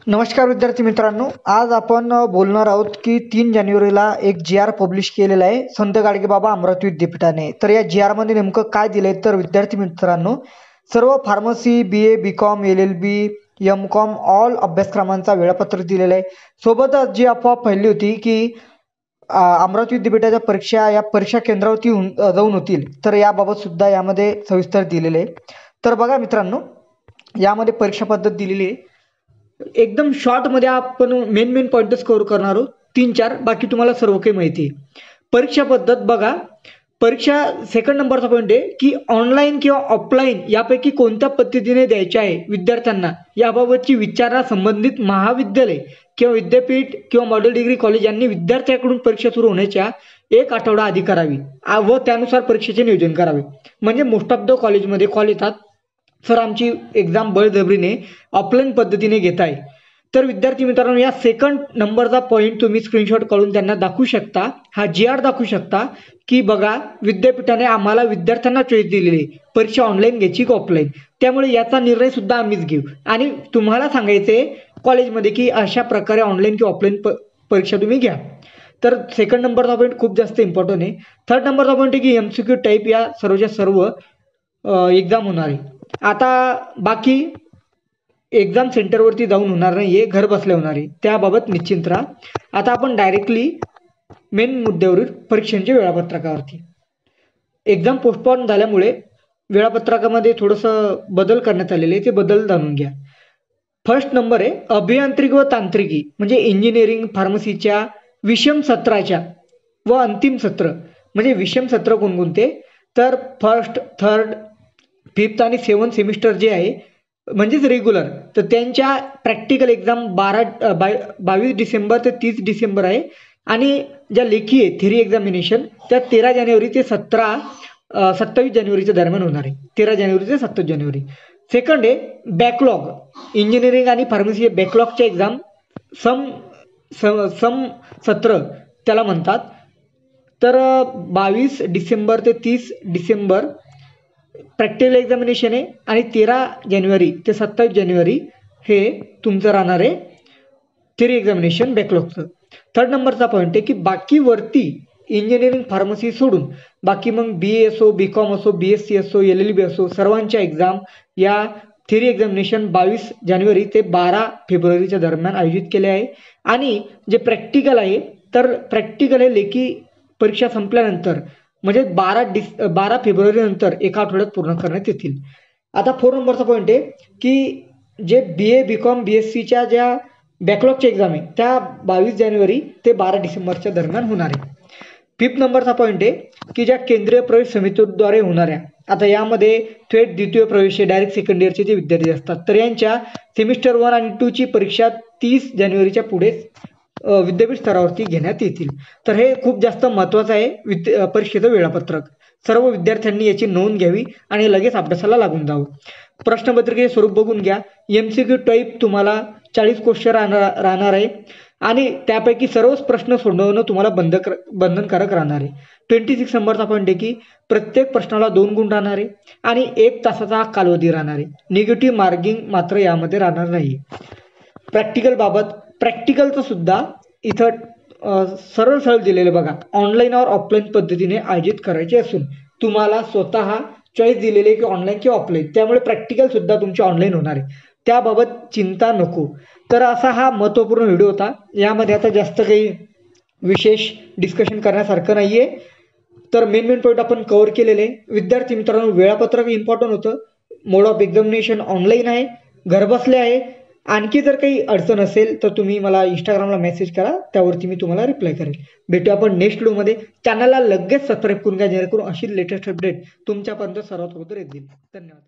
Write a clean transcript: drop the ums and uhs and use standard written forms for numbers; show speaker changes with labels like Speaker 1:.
Speaker 1: नमस्कार विद्यार्थी मित्रांनो, आज आपण बोलणार आहोत की 3 जानेवारीला एक जी.आर. पब्लिश केलेला आहे संत गाडगेबाबा अमरावती विद्यापीठाने। तर या जी.आर. मध्ये नेमकं काय दिलंय तर विद्यार्थी मित्रांनो, सर्व pharmacy, BA, BCom, LLB, M.Com all अभ्यासक्रमांचा वेळापत्रक दिलेलं आहे। सोबतच जी अफवा फैलली होती की अमरावती विद्यापीठाच्या परीक्षा या परीक्षा केंद्रावरती जाऊन होतील, तर याबाबत सुद्धा यामध्ये सविस्तर दिलेले आहे। तर बघा मित्रांनो, यामध्ये परीक्षा पद्धत दिलेली आहे। एकदम शॉर्ट मध्ये आपण मेन पॉइंटच कव्हर करणार आहोत, 3-4, बाकी तुम्हाला सर्व काही माहिती आहे। परीक्षा पद्धत बघा, परीक्षा सेकंड नंबरचा पॉइंट आहे की ऑनलाईन किंवा ऑफलाईन यापैकी कोणत्या पद्धतीने द्यायचे आहे विद्यार्थ्यांना, याबाबतची विचारणा संबंधित महाविद्यालय किंवा विद्यापीठ किंवा मॉडेल डिग्री कॉलेज यांनी विद्यार्थ्याकडून परीक्षा सुरू होण्याच्या 1 आठवडा आधी करावी व त्यानुसार परीक्षेचे नियोजन करावे। म्हणजे मोस्ट ऑफ द कॉलेजमध्ये कॉल येतात, सर आमची एक्झाम बळजबरीने ऑफलाईन पद्धतीने घेत आहे। तर विद्यार्थी मित्रांनो, या सेकंड नंबरचा पॉइंट तुम्ही स्क्रीनशॉट काढून त्यांना दाखवू शकता, हा जी.आर. दाखवू शकता की बघा विद्यापीठाने आम्हाला विद्यार्थ्यांना चॉईस दिलेली परीक्षा ऑनलाईन घ्यायची की ऑफलाईन, त्यामुळे याचा निर्णय सुद्धा आम्हीच घेऊ आणि तुम्हाला सांगायचे कॉलेजमध्ये की अशा प्रकारे ऑनलाईन किंवा ऑफलाईन परीक्षा तुम्ही घ्या। तर सेकंड नंबरचा पॉईंट खूप जास्त इम्पॉर्टंट आहे। थर्ड नंबरचा पॉईंट आहे की MCQ टाईप या सर्वच्या सर्व एक्झाम होणार आहे। आता बाकी एक्झाम सेंटरवरती जाऊन होणार नाहीये, घर बसल्या होणार आहे, त्याबाबत निश्चिंत राहा। आता आपण डायरेक्टली मेन मुद्द्यावरील परीक्षांच्या वेळापत्रकावरती। एक्झाम पोस्टपोन झाल्यामुळे वेळापत्रकामध्ये थोडंसं बदल करण्यात आलेले आहे, ते बदल जाणून घ्या। फर्स्ट नंबर आहे अभियांत्रिकी व तांत्रिकी म्हणजे इंजिनिअरिंग फार्मसीच्या विषम सत्राच्या व अंतिम सत्र, म्हणजे विषम सत्र कोणकोणते तर फर्स्ट, थर्ड, फिफ्थ आणि 7th सेमिस्टर जे आहे म्हणजेच रेग्युलर, तर त्यांच्या प्रॅक्टिकल एक्झाम 22 डिसेंबर ते 30 डिसेंबर आहे आणि ज्या लेखी आहे थेरी एक्झामिनेशन त्या 13 जानेवारी ते 27 जानेवारीच्या दरम्यान होणार आहे, 13 जानेवारी ते 27 जानेवारी। सेकंड आहे बॅकलॉग, इंजिनिअरिंग आणि फार्मसी बॅकलॉगच्या एक्झाम सम सत्र त्याला म्हणतात। तर 22 डिसेंबर ते 30 डिसेंबर प्रॅक्टिकल एक्झामिनेशन आहे आणि 13 जानेवारी ते 27 जानेवारी हे तुमचं राहणार आहे थेरी एक्झामिनेशन बॅकलॉगचं। थर्ड नंबरचा पॉईंट आहे की बाकी वरती इंजिनिअरिंग फार्मसी सोडून बाकी मग BA असो, BCom असो, BSc असो, LLB असो सर्वांच्या एक्झाम या थेरी एक्झामिनेशन 22 जानेवारी ते 12 फेब्रुवारीच्या दरम्यान आयोजित केले आहे। आणि जे प्रॅक्टिकल आहे तर प्रॅक्टिकल हे लेखी परीक्षा संपल्यानंतर म्हणजे 12 फेब्रुवारी नंतर एका आठवड्यात पूर्ण करण्यात येतील। आता 4 नंबरचा पॉईंट आहे की जे BA, BCom, BScच्या ज्या बॅकलॉगच्या एक्झाम आहे त्या 22 जानेवारी ते 12 डिसेंबरच्या दरम्यान होणार आहे। 5th नंबरचा पॉईंट आहे की ज्या केंद्रीय प्रवेश समितीद्वारे होणाऱ्या, आता यामध्ये थेट द्वितीय प्रवेश डायरेक्ट सेकंड इयरचे जे विद्यार्थी असतात तर यांच्या सेमिस्टर 1 आणि 2 ची परीक्षा 30 जानेवारीच्या पुढे विद्यापीठ स्तरावरती घेण्यात येतील। तर हे खूप जास्त महत्त्वाचं आहे परीक्षेचं वेळापत्रक, सर्व विद्यार्थ्यांनी याची नोंद घ्यावी आणि लगेच अभ्यासाला लागून जावं। प्रश्नपत्रिकेचे स्वरूप बघून घ्या, MCQ टाईप तुम्हाला 40 क्वेश्चन राहणार आहे आणि त्यापैकी सर्वच प्रश्न सोडवणं तुम्हाला बंधनकारक राहणार आहे। 26 नंबरचा पॉईंट आहे की प्रत्येक प्रश्नाला 2 गुण राहणार आहे आणि 1 तासाचा कालावधी राहणार आहे, निगेटिव्ह मार्किंग मात्र यामध्ये राहणार नाही। प्रॅक्टिकल बाबत, प्रॅक्टिकलचं सुद्धा इथं सरळ दिलेलं बघा, ऑनलाईन और ऑफलाईन पद्धतीने आयोजित करायचे असून तुम्हाला स्वतः चॉईस दिलेले की ऑनलाईन किंवा ऑफलाईन, त्यामुळे प्रॅक्टिकल सुद्धा तुमचे ऑनलाईन होणार आहे, त्याबाबत चिंता नको। तर असा हा महत्त्वपूर्ण व्हिडिओ होता, यामध्ये आता जास्त काही विशेष डिस्कशन करण्यासारखं नाहीये। तर मेन पॉईंट आपण कव्हर केलेले। विद्यार्थी मित्रांनो, वेळापत्रक इम्पॉर्टंट होतं, मोड ऑफ एक्झामिनेशन ऑनलाईन आहे, घरबसले आहे। आणखी जर काही अडचण असेल तर तुम्ही मला इंस्टाग्रामला मेसेज करा, त्यावरती मी तुम्हाला रिप्लाय करेल। भेटूया आपण नेक्स्ट व्हिडिओमध्ये। चॅनलला लगेच सबस्क्राईब करून घ्या जेणेकरून अशी लेटेस्ट अपडेट तुमच्यापर्यंत सर्वात अगोदर येतील। धन्यवाद।